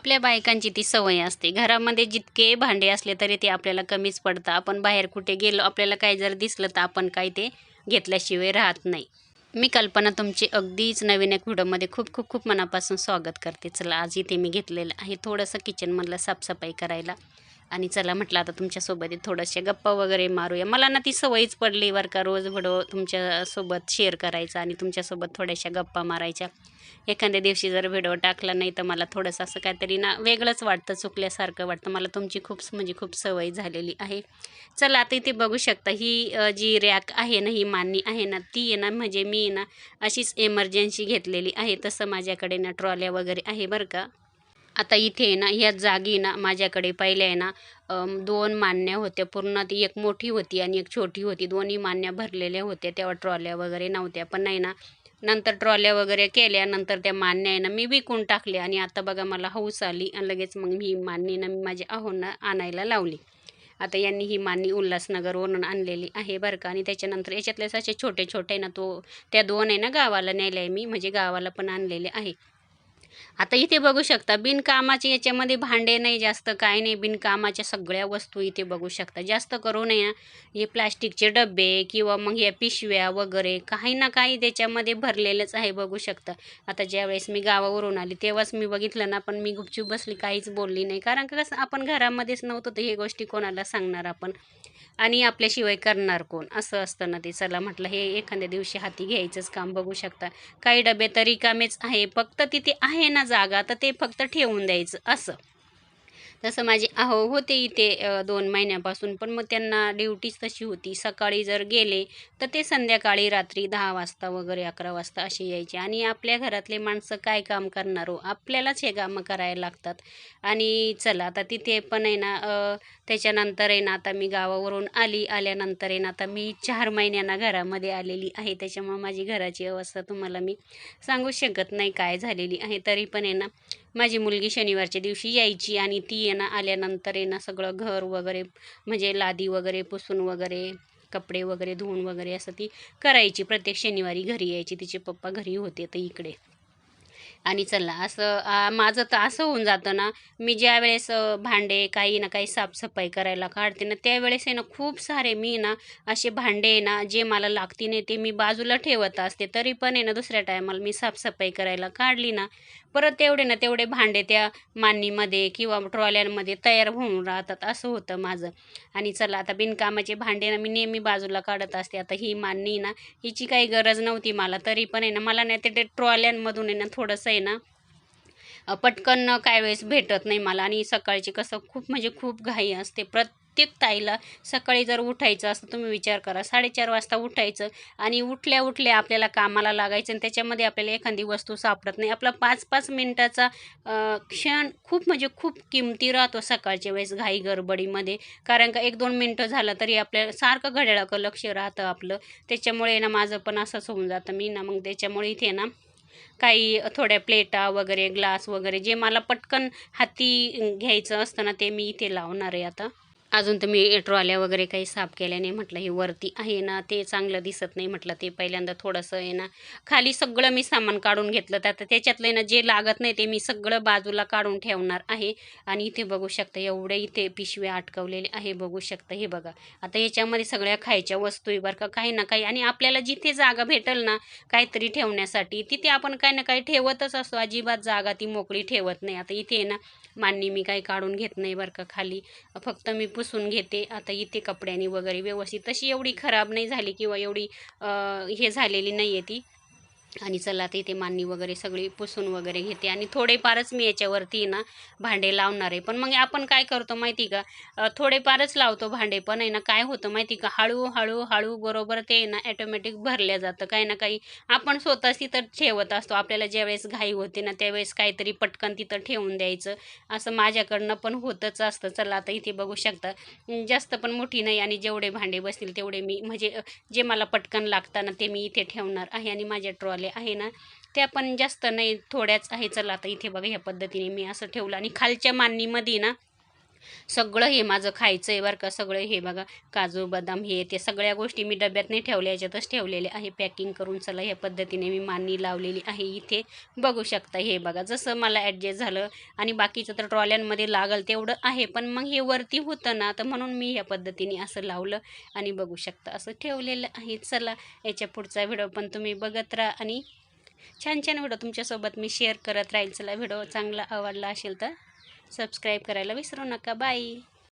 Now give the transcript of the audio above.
आपल्या बायकांची ती सवय असते. घरामध्ये जितके भांडे असले तरी ते आपल्याला कमीच पडतं. आपण बाहेर कुठे गेलो, आपल्याला काही जर दिसलं तर आपण काही ते घेतल्याशिवाय राहत नाही. मी कल्पना तुमची अगदीच नवीन एक व्हिडिओमध्ये खूप खूप खूप मनापासून स्वागत करते. चला आज इथे मी घेतलेलं आहे थोडंसं किचनमधलं साफसफाई करायला. आणि चला म्हटलं आता तुमच्यासोबत थोड्याशा गप्पा वगैरे मारूया. मला ना ती सवयच पडली बरं का, रोज व्हिडिओ तुमच्यासोबत शेअर करायचा आणि तुमच्यासोबत थोड्याशा गप्पा मारायच्या. एखाद्या दिवशी जर व्हिडिओ टाकला नाही तर मला थोडंसं असं काहीतरी ना वेगळंच वाटतं, चुकल्यासारखं वाटतं. मला तुमची म्हणजे खूप सवय झालेली आहे. चला आता इथे बघू शकता ही जी रॅक आहे ना, ही मांडणी आहे ना, ती आहे ना म्हणजे मी ना अशीच एमर्जन्सी घेतलेली आहे. तसं माझ्याकडे ना ट्रॉल्या वगैरे आहे बरं का. आता इथे आहे ना ह्या जागी ना माझ्याकडे पहिल्या आहे ना 2 मांडण्या होत्या. पूर्ण ती एक मोठी होती आणि एक छोटी होती. दोन्ही मांडण्या भरलेल्या होत्या. तेव्हा ट्रॉल्या वगैरे नव्हत्या. पण नाही ना, नंतर ट्रॉल्या वगैरे केल्या. नंतर त्या मांडण्या आहे ना मी विकून टाकल्या आणि आता बघा मला हौस आली आणि लगेच मग ही मांडणी ना मी माझ्या आहोंना आणायला लावली. आता यांनी ही मांडणी उल्हासनगरवरून आणलेली आहे बरं का. आणि त्याच्यानंतर याच्यातलेच असे छोटे-छोटे ना त्या 2 आहे ना गावाला नेल्या आहे मी, म्हणजे गावाला पण आणलेले आहे. आता इथे बघू शकता बिनकामाचे याच्यामध्ये भांडे नाही जास्त काही नाही, बिनकामाच्या सगळ्या वस्तू इथे बघू शकता. जास्त करून आहे ना हे प्लास्टिकचे डबे किंवा मग या पिशव्या वगैरे काही ना काही त्याच्यामध्ये भरलेलंच आहे बघू शकता. आता ज्यावेळेस मी गावावरून आली तेव्हाच मी बघितलं ना, पण मी गुपचूप बसली, काहीच बोलली नाही. कारण का कसं आपण घरामध्येच नव्हतो तर हे गोष्टी कोणाला सांगणार आपण आणि आपल्याशिवाय करणार कोण, असं असतं ना ते. चला म्हटलं हे एखाद्या दिवशी हाती घ्यायचंच काम. बघू शकता काही डबे तर रिकामेच आहे, फक्त तिथे आहे ना जागा तर ते फक्त ठेवून द्यायचं असं. तसं माझे अहो होते इथे 2 महिन्यापासून, पण मग त्यांना ड्युटीच तशी होती. सकाळी जर गेले तर ते संध्याकाळी रात्री 10 वाजता वगैरे 11 वाजता असे यायचे. आणि आपल्या घरातले माणसं काय काम करणार हो, आपल्यालाच हे कामं करायला लागतात. आणि चला आता तिथे पण आहे ना त्याच्यानंतर आहे ना आता मी गावावरून आल्यानंतर आहे ना आता मी 4 महिन्यांना घरामध्ये आलेली आहे. त्याच्यामुळे माझी घराची अवस्था तुम्हाला मी सांगू शकत नाही काय झालेली आहे. तरी पण आहे ना माझी मुलगी शनिवारच्या दिवशी यायची आणि ती आहे ना आल्यानंतर आहे ना सगळं घर वगैरे म्हणजे लादी वगैरे पुसून वगैरे कपडे वगैरे धुवून वगैरे असं ती करायची. प्रत्येक शनिवारी घरी यायची, तिचे पप्पा घरी होते तर इकडे. आणि चला असं माझं तर असं होऊन जातं ना, मी ज्यावेळेस भांडे काही ना काही साफसफाई करायला काढते ना, त्यावेळेस आहे ना खूप सारे मी ना असे भांडे आहे ना जे मला लागती नाही ते मी बाजूला ठेवत असते. तरी पण आहे ना दुसऱ्या टायमाला मी साफसफाई करायला काढली ना, परत तेवढे ना तेवढे भांडे त्या मांडणीमध्ये किंवा ट्रॉल्यांमध्ये तयार होऊन राहतात, असं होतं माझं. आणि चला आता बिनकामाचे भांडे ना मी नेहमी बाजूला काढत असते. आता ही मांडणी ना हिची काही गरज नव्हती मला, तरी पण आहे ना मला नाही ते ट्रॉल्यांमधून आहे ना थोडंसं आहे ना पटकन काही वेळेस भेटत नाही मला. आणि सकाळची कसं खूप म्हणजे खूप घाई असते प्रत्येक ताईला. सकाळी जर उठायचं असतं, तुम्ही विचार करा 4:30 वाजता उठायचं आणि उठल्या उठल्या आपल्याला कामाला लागायचं आणि त्याच्यामध्ये आपल्याला एखादी वस्तू सापडत नाही. आपला 5-5 मिनिटाचा क्षण खूप म्हणजे खूप किमती राहतो सकाळच्या वेळेस घाई गडबडीमध्ये. कारण का 1-2 मिनटं झालं तरी आपल्याला सारखं घड्याळाकडं लक्ष राहतं आपलं. त्याच्यामुळे ना माझं पण असंच होऊन जातं. मी ना मग त्याच्यामुळे इथे ना काही थोड्या प्लेटा वगैरे ग्लास वगैरे जे मला पटकन हाती घ्यायचं असतं ना ते मी इथे लावणार आहे आता. अजून तर मी ट्रॉल्या वगैरे काही साफ केल्या नाही. म्हटलं हे वरती आहे ना ते चांगलं दिसत नाही, म्हटलं ते पहिल्यांदा थोडंसं आहे ना खाली सगळं मी सामान काढून घेतलं. तर आता त्याच्यातलं आहे ना जे लागत नाही ते मी सगळं बाजूला काढून ठेवणार आहे. आणि इथे बघू शकता एवढे इथे पिशव्या अटकवलेले आहे बघू शकता. हे बघा आता याच्यामध्ये सगळ्या खायच्या वस्तू आहे बरं का, काही ना काही. आणि आपल्याला जिथे जागा भेटेल ना काहीतरी ठेवण्यासाठी तिथे आपण काही ना काही ठेवतच असतो. अजिबात जागा ती मोकळी ठेवत नाही. आता इथे आहे ना मांडणी मी काही काढून घेत नाही बरं का खाली, फक्त मी पुसून घेते. आता इथे कपड्यांनी वगैरे व्यवस्थित, तशी एवढी खराब नाही झाली किंवा एवढी हे झालेली नाही आहे ती. आणि चला आता इथे मांडणी वगैरे सगळी पुसून वगैरे घेते आणि थोडेफारच मी याच्यावरती ना भांडे लावणार आहे. पण मग आपण काय करतो माहिती का, थोडेफारच लावतो भांडे, पण आहे ना काय होतं माहिती का, हळू बरोबर ते आहे ना ॲटोमॅटिक भरल्या जातं. काही ना काही आपण स्वतःच तिथं ठेवत असतो. आपल्याला ज्यावेळेस घाई होते ना त्यावेळेस काहीतरी पटकन तिथं ठेवून द्यायचं, असं माझ्याकडनं पण होतच असतं. चला आता इथे बघू शकता जास्त पण मोठी नाही आणि जेवढे भांडे बसतील तेवढे मी म्हणजे जे मला पटकन लागताना ते मी इथे ठेवणार आहे. आणि माझ्या ट्रॉल्या आहे ना त्या पण जास्त नाही, थोड्याच आहे. चला आता इथे बघा ह्या पद्धतीने मी असं ठेवलं आणि खालच्या मांडणीमध्ये ना सगळं हे माझं खायचं आहे बरं का. सगळं हे बघा, काजू बदाम हे ते सगळ्या गोष्टी मी डब्यात नाही ठेवल्या, याच्यातच ठेवलेले आहे पॅकिंग करून. चला ह्या पद्धतीने मी मांडणी लावलेली आहे इथे, बघू शकता. हे बघा जसं मला ॲडजस्ट झालं. आणि बाकीचं तर ट्रॉल्यांमध्ये लागल तेवढं आहे, पण मग हे वरती होतं ना, तर म्हणून मी ह्या पद्धतीने असं लावलं आणि बघू शकता असं ठेवलेलं आहे. चला याच्या पुढचा व्हिडिओ पण तुम्ही बघत राहा आणि छान छान व्हिडिओ तुमच्यासोबत मी शेअर करत राहील. चला व्हिडिओ चांगला आवडला असेल तर सबस्क्राईब करायला विसरू नका. बाय.